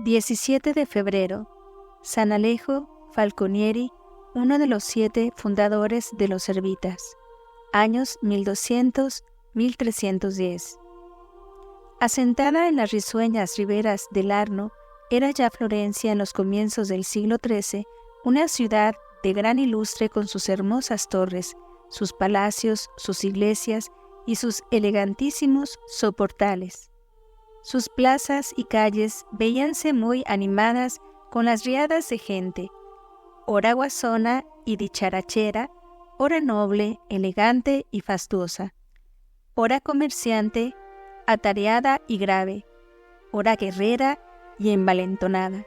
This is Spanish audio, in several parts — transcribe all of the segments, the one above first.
17 de febrero, San Alejo Falconieri, uno de los 7 fundadores de los Servitas, años 1200-1310. Asentada en las risueñas riberas del Arno, era ya Florencia en los comienzos del siglo XIII una ciudad de gran ilustre con sus hermosas torres, sus palacios, sus iglesias y sus elegantísimos soportales. Sus plazas y calles veíanse muy animadas con las riadas de gente, ora guasona y dicharachera, ora noble, elegante y fastuosa, ora comerciante, atareada y grave, ora guerrera y envalentonada.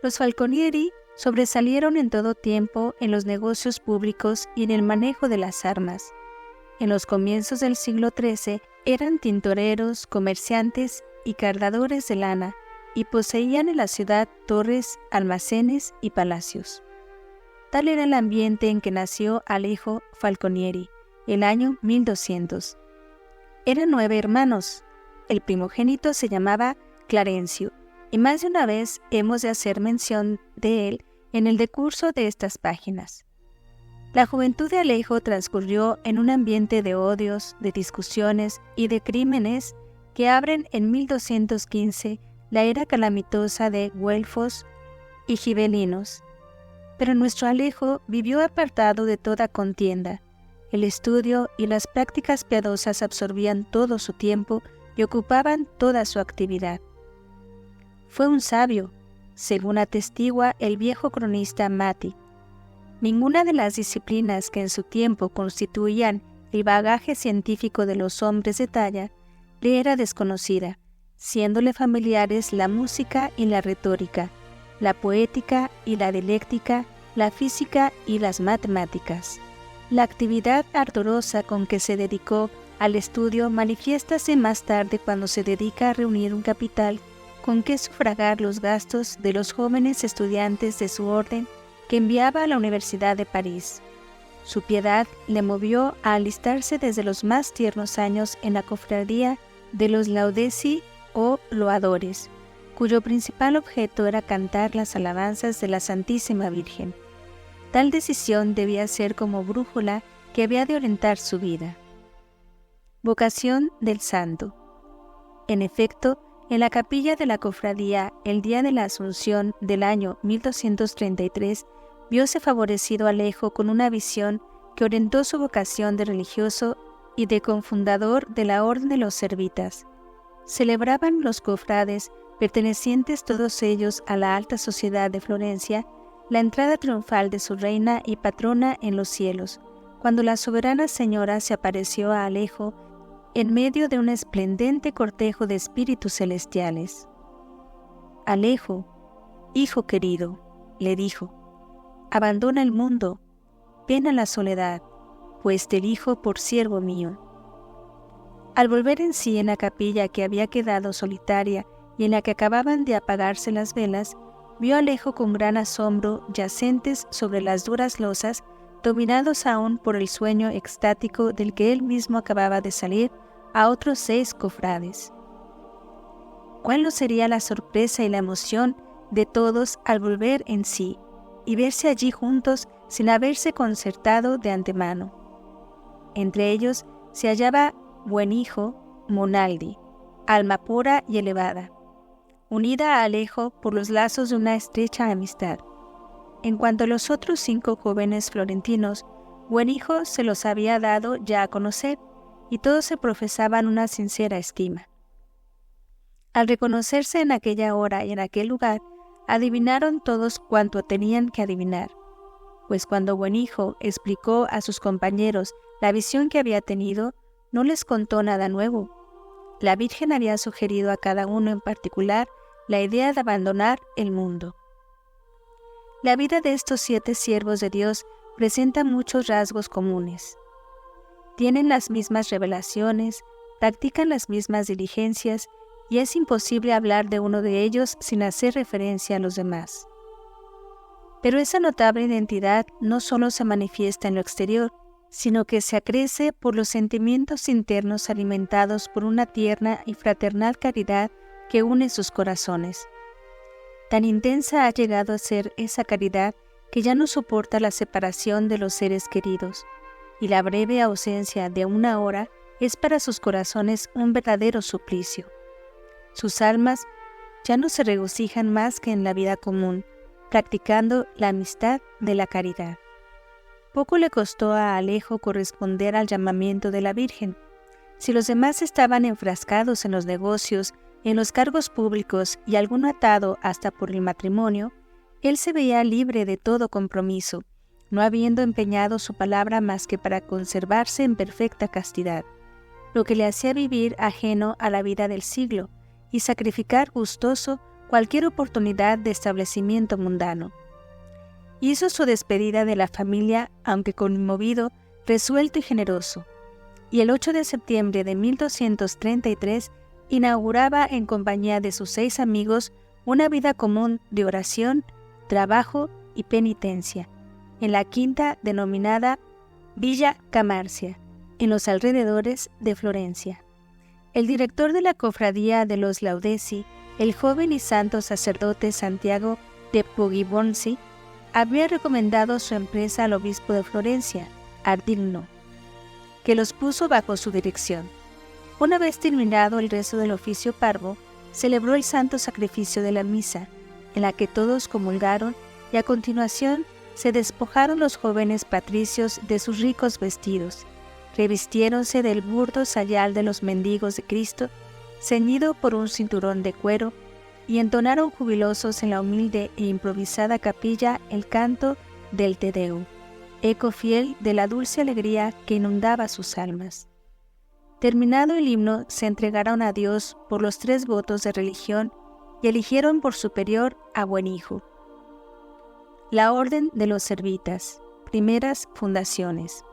Los Falconieri sobresalieron en todo tiempo en los negocios públicos y en el manejo de las armas. En los comienzos del siglo XIII eran tintoreros, comerciantes y cardadores de lana, y poseían en la ciudad torres, almacenes y palacios. Tal era el ambiente en que nació Alejo Falconieri, el año 1200. Eran 9 hermanos. El primogénito se llamaba Clarencio, y más de una vez hemos de hacer mención de él en el decurso de estas páginas. La juventud de Alejo transcurrió en un ambiente de odios, de discusiones y de crímenes que abren en 1215 la era calamitosa de güelfos y gibelinos. Pero nuestro Alejo vivió apartado de toda contienda. El estudio y las prácticas piadosas absorbían todo su tiempo y ocupaban toda su actividad. Fue un sabio, según atestigua el viejo cronista Mati. Ninguna de las disciplinas que en su tiempo constituían el bagaje científico de los hombres de talla le era desconocida, siéndole familiares la música y la retórica, la poética y la dialéctica, la física y las matemáticas. La actividad ardorosa con que se dedicó al estudio manifiéstase más tarde cuando se dedica a reunir un capital con que sufragar los gastos de los jóvenes estudiantes de su orden que enviaba a la Universidad de París. Su piedad le movió a alistarse desde los más tiernos años en la cofradía de los Laudesi o Loadores, cuyo principal objeto era cantar las alabanzas de la Santísima Virgen. Tal decisión debía ser como brújula que había de orientar su vida. Vocación del Santo. En efecto, en la capilla de la cofradía, el día de la Asunción del año 1233, vióse favorecido Alejo con una visión que orientó su vocación de religioso y de confundador de la Orden de los Servitas. Celebraban los cofrades, pertenecientes todos ellos a la alta sociedad de Florencia, la entrada triunfal de su reina y patrona en los cielos, cuando la soberana señora se apareció a Alejo en medio de un esplendente cortejo de espíritus celestiales. «Alejo, hijo querido», le dijo, «abandona el mundo, ven a la soledad, pues te elijo por siervo mío». Al volver en sí en la capilla que había quedado solitaria y en la que acababan de apagarse las velas, vio a Alejo con gran asombro yacentes sobre las duras losas, dominados aún por el sueño extático del que él mismo acababa de salir, a otros 6 cofrades. ¿Cuál no sería la sorpresa y la emoción de todos al volver en sí y verse allí juntos sin haberse concertado de antemano? Entre ellos se hallaba Buen Hijo Monaldi, alma pura y elevada, unida a Alejo por los lazos de una estrecha amistad. En cuanto a los otros 5 jóvenes florentinos, Buen Hijo se los había dado ya a conocer, y todos se profesaban una sincera estima. Al reconocerse en aquella hora y en aquel lugar, adivinaron todos cuanto tenían que adivinar, pues cuando Buen Hijo explicó a sus compañeros la visión que había tenido, no les contó nada nuevo. La Virgen había sugerido a cada uno en particular la idea de abandonar el mundo. La vida de estos 7 siervos de Dios presenta muchos rasgos comunes. Tienen las mismas revelaciones, practican las mismas diligencias y es imposible hablar de uno de ellos sin hacer referencia a los demás. Pero esa notable identidad no solo se manifiesta en lo exterior, sino que se acrece por los sentimientos internos alimentados por una tierna y fraternal caridad que une sus corazones. Tan intensa ha llegado a ser esa caridad que ya no soporta la separación de los seres queridos, y la breve ausencia de una hora es para sus corazones un verdadero suplicio. Sus almas ya no se regocijan más que en la vida común, practicando la amistad de la caridad. Poco le costó a Alejo corresponder al llamamiento de la Virgen. Si los demás estaban enfrascados en los negocios, en los cargos públicos y alguno atado hasta por el matrimonio, él se veía libre de todo compromiso, no habiendo empeñado su palabra más que para conservarse en perfecta castidad, lo que le hacía vivir ajeno a la vida del siglo y sacrificar gustoso cualquier oportunidad de establecimiento mundano. Hizo su despedida de la familia, aunque conmovido, resuelto y generoso, y el 8 de septiembre de 1233 inauguraba en compañía de sus 6 amigos una vida común de oración, trabajo y penitencia, en la quinta denominada Villa Camarcia, en los alrededores de Florencia. El director de la cofradía de los Laudesi, el joven y santo sacerdote Santiago de Poggibonsi, había recomendado su empresa al obispo de Florencia, Ardilno, que los puso bajo su dirección. Una vez terminado el rezo del oficio parvo, celebró el santo sacrificio de la misa, en la que todos comulgaron, y a continuación se despojaron los jóvenes patricios de sus ricos vestidos, revistiéronse del burdo sayal de los mendigos de Cristo, ceñido por un cinturón de cuero, y entonaron jubilosos en la humilde e improvisada capilla el canto del Te Deum, eco fiel de la dulce alegría que inundaba sus almas. Terminado el himno, se entregaron a Dios por los 3 votos de religión y eligieron por superior a Buenijo. La Orden de los Servitas, primeras fundaciones.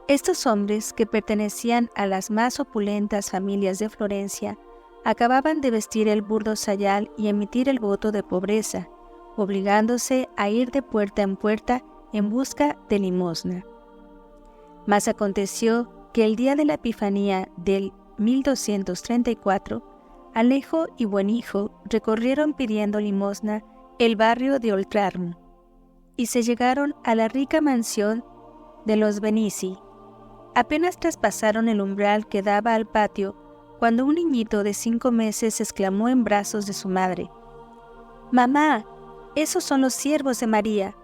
Estos hombres, que pertenecían a las más opulentas familias de Florencia, acababan de vestir el burdo sayal y emitir el voto de pobreza, obligándose a ir de puerta en puerta en busca de limosna. Mas aconteció que el día de la Epifanía del 1234, Alejo y Buenijo recorrieron pidiendo limosna el barrio de Oltrarno, y se llegaron a la rica mansión de los Benici. Apenas traspasaron el umbral que daba al patio, cuando un niñito de 5 meses exclamó en brazos de su madre: «Mamá, esos son los siervos de María,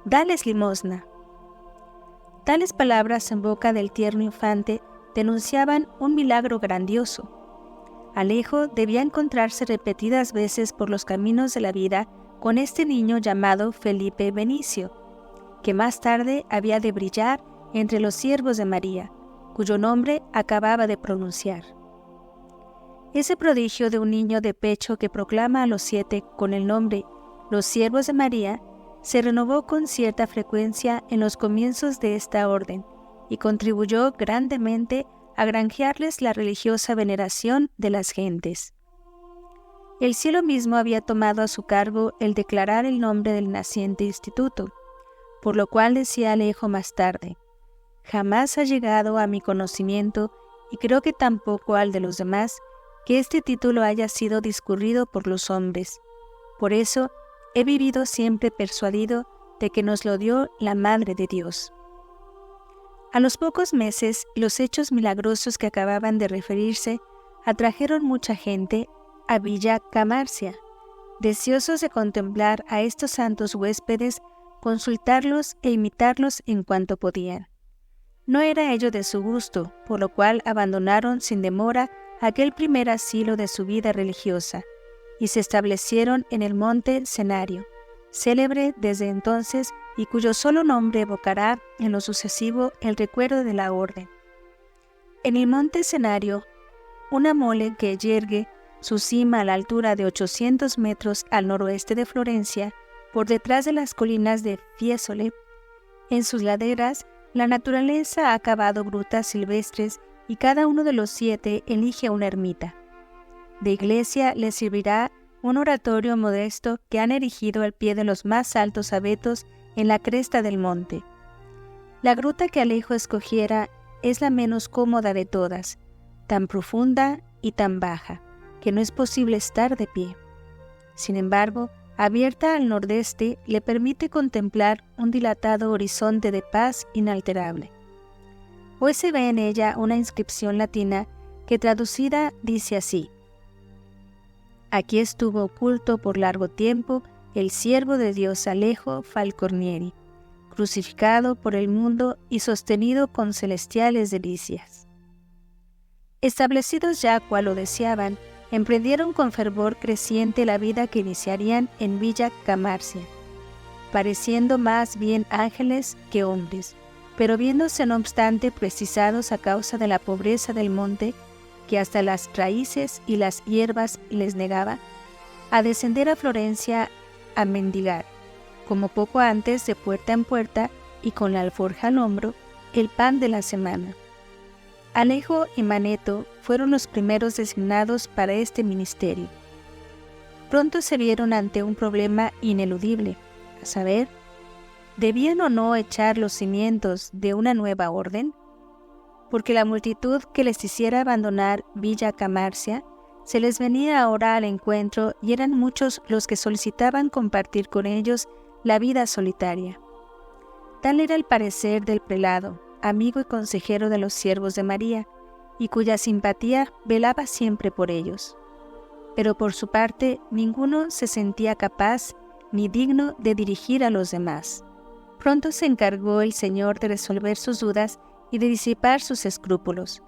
dales limosna». Tales palabras en boca del tierno infante denunciaban un milagro grandioso. Alejo debía encontrarse repetidas veces por los caminos de la vida con este niño llamado Felipe Benicio, que más tarde había de brillar entre los siervos de María, cuyo nombre acababa de pronunciar. Ese prodigio de un niño de pecho que proclama a los 7 con el nombre Los Siervos de María se renovó con cierta frecuencia en los comienzos de esta orden y contribuyó grandemente a granjearles la religiosa veneración de las gentes. El cielo mismo había tomado a su cargo el declarar el nombre del naciente instituto, por lo cual decía Alejo más tarde: «Jamás ha llegado a mi conocimiento, y creo que tampoco al de los demás, que este título haya sido discurrido por los hombres. Por eso he vivido siempre persuadido de que nos lo dio la Madre de Dios». A los pocos meses, los hechos milagrosos que acababan de referirse atrajeron mucha gente a Villa Camarcia, deseosos de contemplar a estos santos huéspedes, consultarlos e imitarlos en cuanto podían. No era ello de su gusto, por lo cual abandonaron sin demora aquel primer asilo de su vida religiosa, y se establecieron en el monte Cenario, célebre desde entonces y cuyo solo nombre evocará en lo sucesivo el recuerdo de la orden. En el monte Cenario, una mole que yergue su cima a la altura de 800 metros al noroeste de Florencia, por detrás de las colinas de Fiesole, en sus laderas la naturaleza ha cavado grutas silvestres y cada uno de los 7 elige una ermita. De iglesia les servirá un oratorio modesto que han erigido al pie de los más altos abetos en la cresta del monte. La gruta que Alejo escogiera es la menos cómoda de todas, tan profunda y tan baja, que no es posible estar de pie. Sin embargo, abierta al nordeste, le permite contemplar un dilatado horizonte de paz inalterable. Hoy se ve en ella una inscripción latina que traducida dice así: Aquí estuvo oculto por largo tiempo el siervo de Dios Alejo Falcornieri, crucificado por el mundo y sostenido con celestiales delicias. Establecidos ya cual lo deseaban, emprendieron con fervor creciente la vida que iniciarían en Villa Camarcia, pareciendo más bien ángeles que hombres, pero viéndose no obstante precisados a causa de la pobreza del monte, que hasta las raíces y las hierbas les negaba, a descender a Florencia a mendigar, como poco antes de puerta en puerta y con la alforja al hombro, el pan de la semana. Alejo y Manetto fueron los primeros designados para este ministerio. Pronto se vieron ante un problema ineludible, a saber, ¿debían o no echar los cimientos de una nueva orden? Porque la multitud que les hiciera abandonar Villa Camarcia se les venía ahora al encuentro y eran muchos los que solicitaban compartir con ellos la vida solitaria. Tal era el parecer del prelado, amigo y consejero de los siervos de María, y cuya simpatía velaba siempre por ellos. Pero por su parte ninguno se sentía capaz ni digno de dirigir a los demás. Pronto se encargó el Señor de resolver sus dudas y de disipar sus escrúpulos,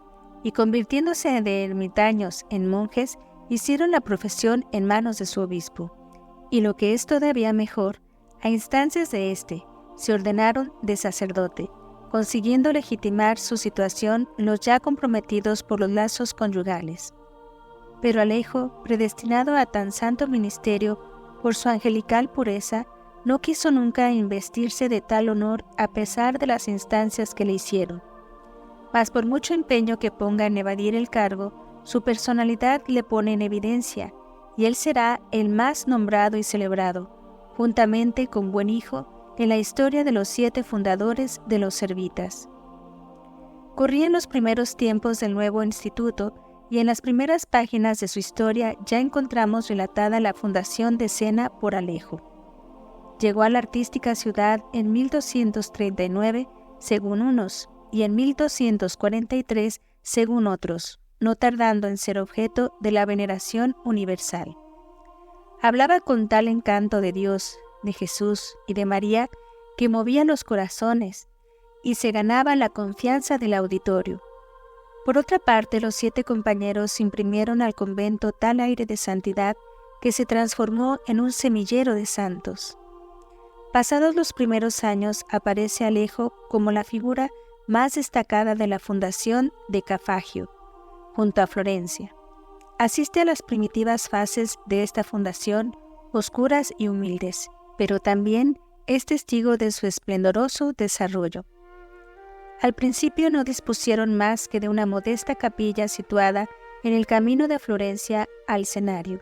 y convirtiéndose de ermitaños en monjes, hicieron la profesión en manos de su obispo, y lo que es todavía mejor, a instancias de éste, se ordenaron de sacerdote, consiguiendo legitimar su situación los ya comprometidos por los lazos conyugales. Pero Alejo, predestinado a tan santo ministerio por su angelical pureza, no quiso nunca investirse de tal honor a pesar de las instancias que le hicieron. Mas por mucho empeño que ponga en evadir el cargo, su personalidad le pone en evidencia, y él será el más nombrado y celebrado, juntamente con Buen Hijo, en la historia de los 7 fundadores de los Servitas. Corrían los primeros tiempos del nuevo instituto, y en las primeras páginas de su historia ya encontramos relatada la fundación de Siena por Alejo. Llegó a la artística ciudad en 1239, según unos, y en 1243, según otros, no tardando en ser objeto de la veneración universal. Hablaba con tal encanto de Dios, de Jesús y de María, que movía los corazones, y se ganaba la confianza del auditorio. Por otra parte, los 7 compañeros imprimieron al convento tal aire de santidad que se transformó en un semillero de santos. Pasados los primeros años, aparece Alejo como la figura más destacada de la fundación de Cafagio, junto a Florencia. Asiste a las primitivas fases de esta fundación, oscuras y humildes, pero también es testigo de su esplendoroso desarrollo. Al principio no dispusieron más que de una modesta capilla situada en el camino de Florencia al Senario.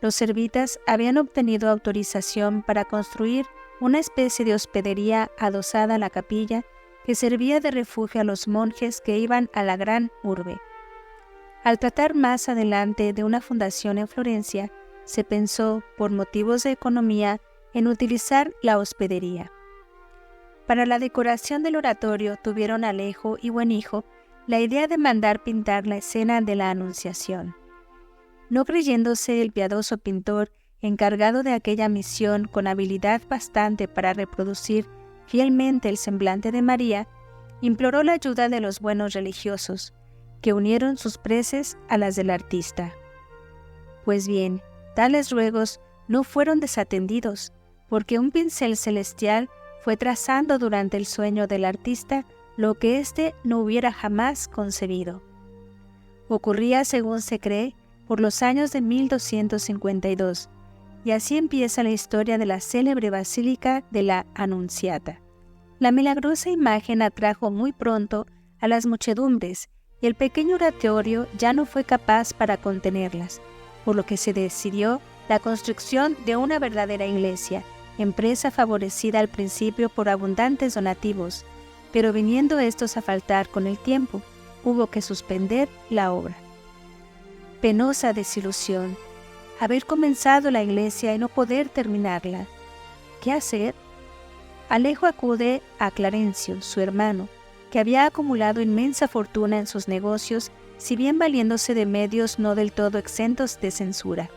Los Servitas habían obtenido autorización para construir una especie de hospedería adosada a la capilla que servía de refugio a los monjes que iban a la gran urbe. Al tratar más adelante de una fundación en Florencia, se pensó, por motivos de economía, en utilizar la hospedería. Para la decoración del oratorio tuvieron Alejo y Buen Hijo la idea de mandar pintar la escena de la Anunciación. No creyéndose el piadoso pintor encargado de aquella misión con habilidad bastante para reproducir fielmente el semblante de María, imploró la ayuda de los buenos religiosos, que unieron sus preces a las del artista. Pues bien, tales ruegos no fueron desatendidos, porque un pincel celestial fue trazando durante el sueño del artista lo que éste no hubiera jamás concebido. Ocurría, según se cree, por los años de 1252, y así empieza la historia de la célebre Basílica de la Anunciata. La milagrosa imagen atrajo muy pronto a las muchedumbres, y el pequeño oratorio ya no fue capaz para contenerlas, por lo que se decidió la construcción de una verdadera iglesia, empresa favorecida al principio por abundantes donativos, pero viniendo estos a faltar con el tiempo, hubo que suspender la obra. Penosa desilusión. haber comenzado la iglesia y no poder terminarla. ¿Qué hacer? Alejo acude a Clarencio, su hermano, que había acumulado inmensa fortuna en sus negocios, si bien valiéndose de medios no del todo exentos de censura.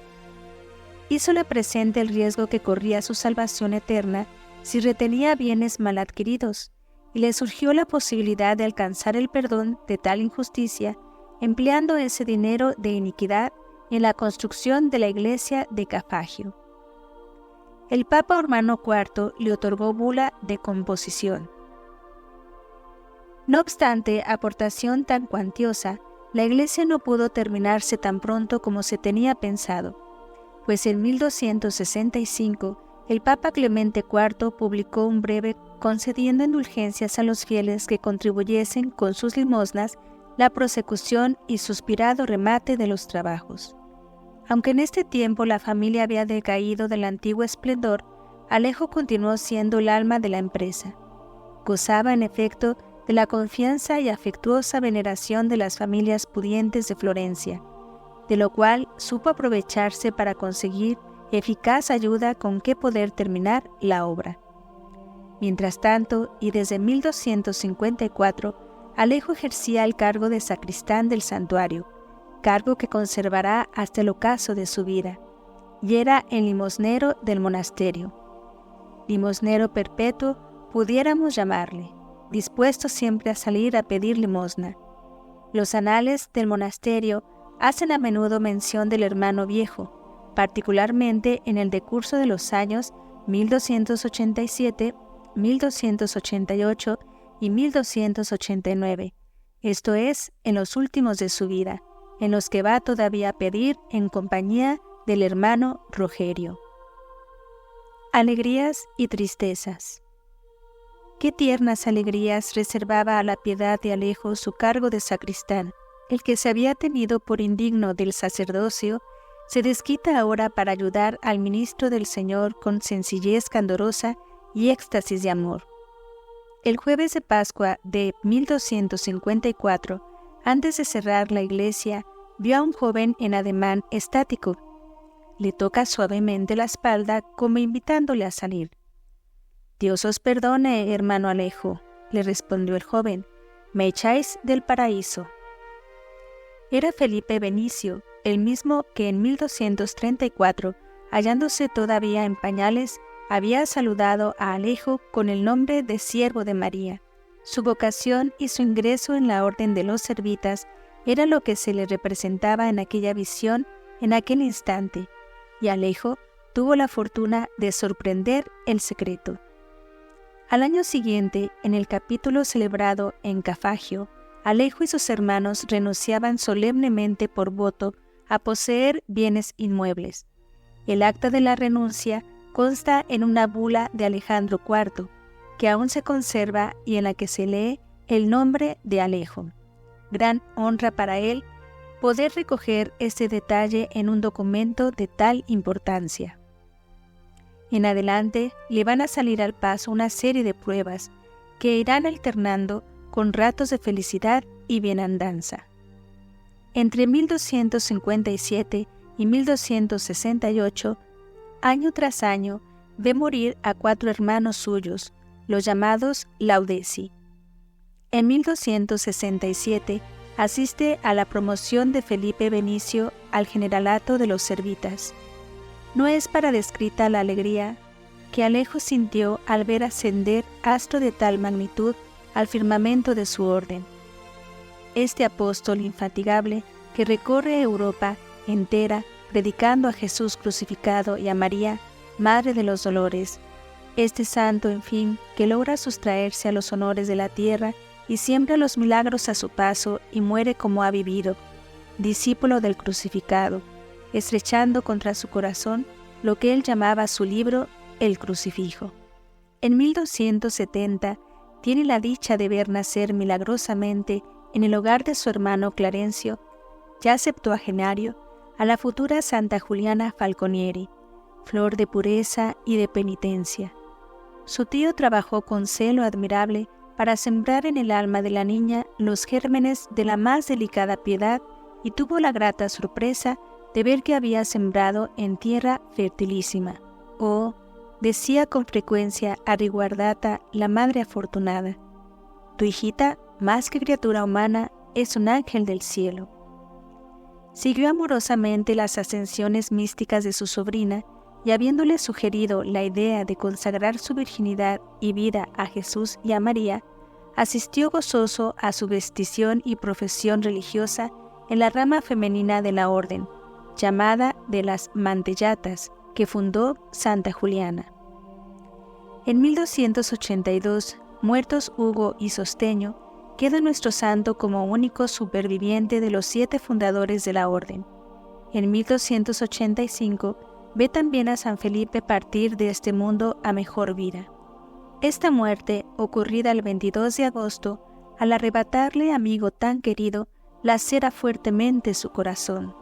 Hízole presente el riesgo que corría su salvación eterna si retenía bienes mal adquiridos, y le surgió la posibilidad de alcanzar el perdón de tal injusticia, empleando ese dinero de iniquidad en la construcción de la iglesia de Cafagio. El Papa Urbano IV le otorgó bula de composición. No obstante aportación tan cuantiosa, la iglesia no pudo terminarse tan pronto como se tenía pensado, pues en 1265 el Papa Clemente IV publicó un breve concediendo indulgencias a los fieles que contribuyesen con sus limosnas la prosecución y suspirado remate de los trabajos. Aunque en este tiempo la familia había decaído del antiguo esplendor, Alejo continuó siendo el alma de la empresa. Gozaba, en efecto, de la confianza y afectuosa veneración de las familias pudientes de Florencia, de lo cual supo aprovecharse para conseguir eficaz ayuda con que poder terminar la obra. Mientras tanto, y desde 1254, Alejo ejercía el cargo de sacristán del santuario, cargo que conservará hasta el ocaso de su vida, y era el limosnero del monasterio. Limosnero perpetuo pudiéramos llamarle, dispuesto siempre a salir a pedir limosna. Los anales del monasterio hacen a menudo mención del hermano viejo, particularmente en el decurso de los años 1287, 1288 y 1289, esto es, en los últimos de su vida, en los que va todavía a pedir en compañía del hermano Rogerio. Alegrías y tristezas. Qué tiernas alegrías reservaba a la piedad de Alejo su cargo de sacristán. El que se había tenido por indigno del sacerdocio se desquita ahora para ayudar al ministro del Señor con sencillez candorosa y éxtasis de amor. El jueves de Pascua de 1254, antes de cerrar la iglesia, vio a un joven en ademán estático. Le toca suavemente la espalda como invitándole a salir. «Dios os perdone, hermano Alejo», le respondió el joven, «me echáis del paraíso». Era Felipe Benicio, el mismo que en 1234, hallándose todavía en pañales, había saludado a Alejo con el nombre de siervo de María. Su vocación y su ingreso en la orden de los servitas era lo que se le representaba en aquella visión en aquel instante, y Alejo tuvo la fortuna de sorprender el secreto. Al año siguiente, en el capítulo celebrado en Cafagio, Alejo y sus hermanos renunciaban solemnemente por voto a poseer bienes inmuebles. El acta de la renuncia consta en una bula de Alejandro IV, que aún se conserva y en la que se lee el nombre de Alejo. Gran honra para él poder recoger este detalle en un documento de tal importancia. En adelante le van a salir al paso una serie de pruebas que irán alternando con ratos de felicidad y bienandanza. Entre 1257 y 1268, año tras año, ve morir a 4 hermanos suyos, los llamados Laudesi. En 1267 asiste a la promoción de Felipe Benicio al generalato de los servitas. No es para descrita la alegría que Alejo sintió al ver ascender astro de tal magnitud al firmamento de su orden. Este apóstol infatigable que recorre Europa entera predicando a Jesús crucificado y a María, Madre de los Dolores, este santo, en fin, que logra sustraerse a los honores de la tierra y siembra los milagros a su paso y muere como ha vivido, discípulo del crucificado, estrechando contra su corazón lo que él llamaba su libro, el Crucifijo. En 1270 tiene la dicha de ver nacer milagrosamente en el hogar de su hermano Clarencio, ya septuagenario, a la futura Santa Juliana Falconieri, flor de pureza y de penitencia. Su tío trabajó con celo admirable para sembrar en el alma de la niña los gérmenes de la más delicada piedad y tuvo la grata sorpresa de ver que había sembrado en tierra fertilísima. Oh, decía con frecuencia a Riguardata, la madre afortunada, tu hijita, más que criatura humana, es un ángel del cielo. Siguió amorosamente las ascensiones místicas de su sobrina, y habiéndole sugerido la idea de consagrar su virginidad y vida a Jesús y a María, asistió gozoso a su vestición y profesión religiosa en la rama femenina de la orden, llamada de las Mantellatas, que fundó Santa Juliana. En 1282, muertos Hugo y Sosteño, queda nuestro santo como único superviviente de los 7 fundadores de la orden. En 1285, ve también a San Felipe partir de este mundo a mejor vida. Esta muerte, ocurrida el 22 de agosto, al arrebatarle amigo tan querido, lacera fuertemente su corazón.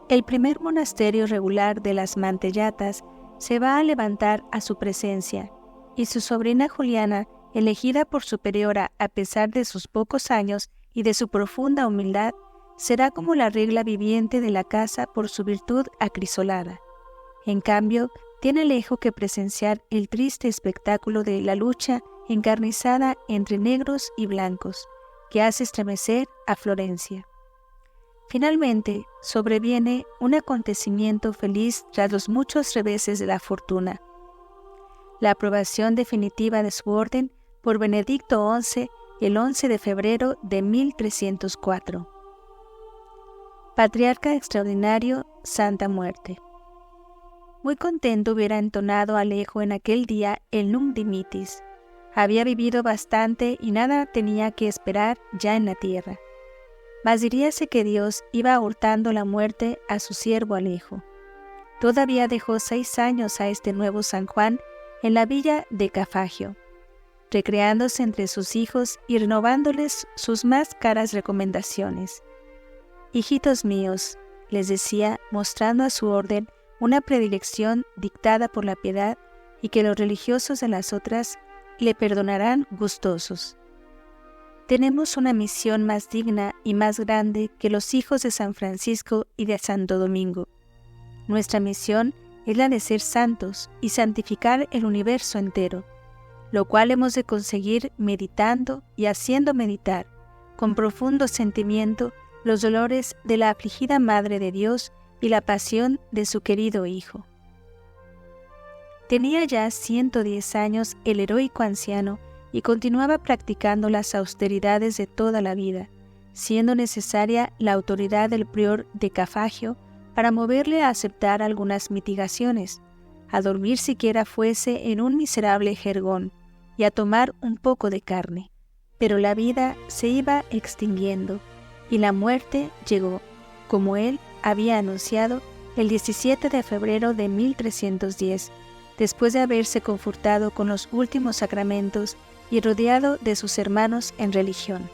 El primer monasterio regular de las Mantellatas se va a levantar a su presencia, y su sobrina Juliana, elegida por superiora a pesar de sus pocos años y de su profunda humildad, será como la regla viviente de la casa por su virtud acrisolada. En cambio, tiene lejos que presenciar el triste espectáculo de la lucha encarnizada entre negros y blancos, que hace estremecer a Florencia. Finalmente, sobreviene un acontecimiento feliz tras los muchos reveses de la fortuna: la aprobación definitiva de su orden por Benedicto XI el 11 de febrero de 1304. Patriarca extraordinario, Santa Muerte. Muy contento hubiera entonado Alejo en aquel día el Nunc Dimittis. Había vivido bastante y nada tenía que esperar ya en la tierra. Mas diríase que Dios iba hurtando la muerte a su siervo Alejo. Todavía dejó 6 años a este nuevo San Juan en la villa de Cafagio, recreándose entre sus hijos y renovándoles sus más caras recomendaciones. «Hijitos míos», les decía, mostrando a su orden una predilección dictada por la piedad y que los religiosos de las otras le perdonarán gustosos. Tenemos una misión más digna y más grande que los hijos de San Francisco y de Santo Domingo. Nuestra misión es la de ser santos y santificar el universo entero, lo cual hemos de conseguir meditando y haciendo meditar, con profundo sentimiento, los dolores de la afligida Madre de Dios y la pasión de su querido Hijo. Tenía ya 110 años el heroico anciano y continuaba practicando las austeridades de toda la vida, siendo necesaria la autoridad del prior de Cafagio para moverle a aceptar algunas mitigaciones, a dormir siquiera fuese en un miserable jergón y a tomar un poco de carne. Pero la vida se iba extinguiendo y la muerte llegó, como él había anunciado, el 17 de febrero de 1310, después de haberse confortado con los últimos sacramentos y rodeado de sus hermanos en religión.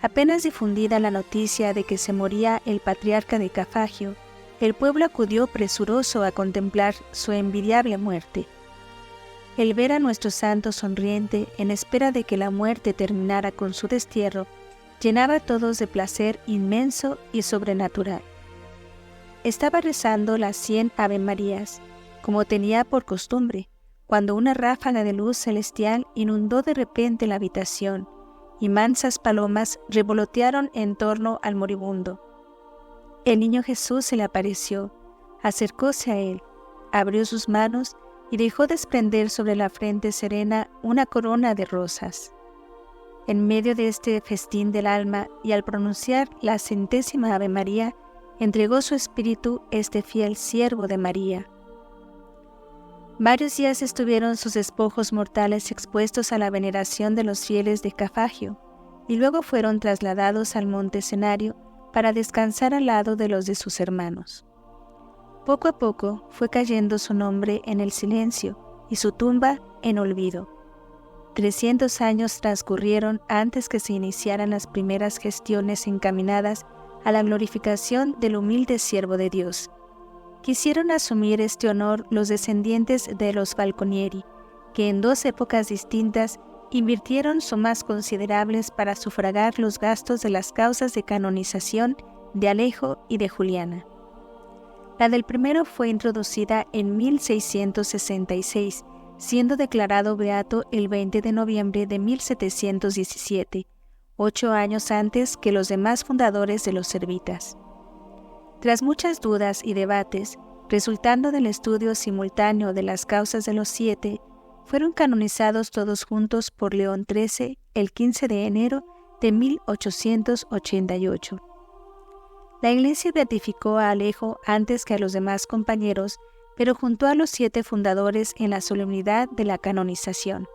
Apenas difundida la noticia de que se moría el patriarca de Cafagio, el pueblo acudió presuroso a contemplar su envidiable muerte. El ver a nuestro santo sonriente en espera de que la muerte terminara con su destierro, llenaba a todos de placer inmenso y sobrenatural. Estaba rezando las 100 Ave Marías, como tenía por costumbre, cuando una ráfaga de luz celestial inundó de repente la habitación, y mansas palomas revolotearon en torno al moribundo. El niño Jesús se le apareció, acercóse a él, abrió sus manos y dejó desprender sobre la frente serena una corona de rosas. En medio de este festín del alma y al pronunciar la 100ª Ave María, entregó su espíritu este fiel siervo de María. Varios días estuvieron sus despojos mortales expuestos a la veneración de los fieles de Cafagio, y luego fueron trasladados al monte escenario para descansar al lado de los de sus hermanos. Poco a poco fue cayendo su nombre en el silencio y su tumba en olvido. 300 años transcurrieron antes que se iniciaran las primeras gestiones encaminadas a la glorificación del humilde siervo de Dios. Quisieron asumir este honor los descendientes de los Falconieri, que en 2 épocas distintas invirtieron sumas considerables para sufragar los gastos de las causas de canonización de Alejo y de Juliana. La del primero fue introducida en 1666, siendo declarado beato el 20 de noviembre de 1717, 8 años antes que los demás fundadores de los servitas. Tras muchas dudas y debates, resultando del estudio simultáneo de las causas de los 7, fueron canonizados todos juntos por León XIII el 15 de enero de 1888. La Iglesia beatificó a Alejo antes que a los demás compañeros, pero juntó a los 7 fundadores en la solemnidad de la canonización.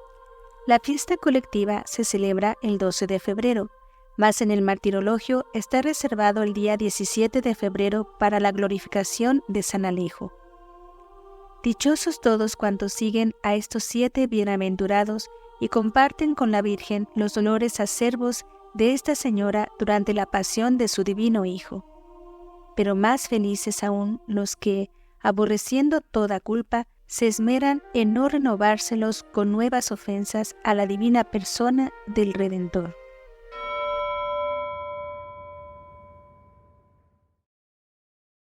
La fiesta colectiva se celebra el 12 de febrero, mas en el martirologio está reservado el día 17 de febrero para la glorificación de San Alejo. Dichosos todos cuantos siguen a estos 7 bienaventurados y comparten con la Virgen los dolores acerbos de esta Señora durante la pasión de su divino Hijo. Pero más felices aún los que, aborreciendo toda culpa, se esmeran en no renovárselos con nuevas ofensas a la divina persona del Redentor.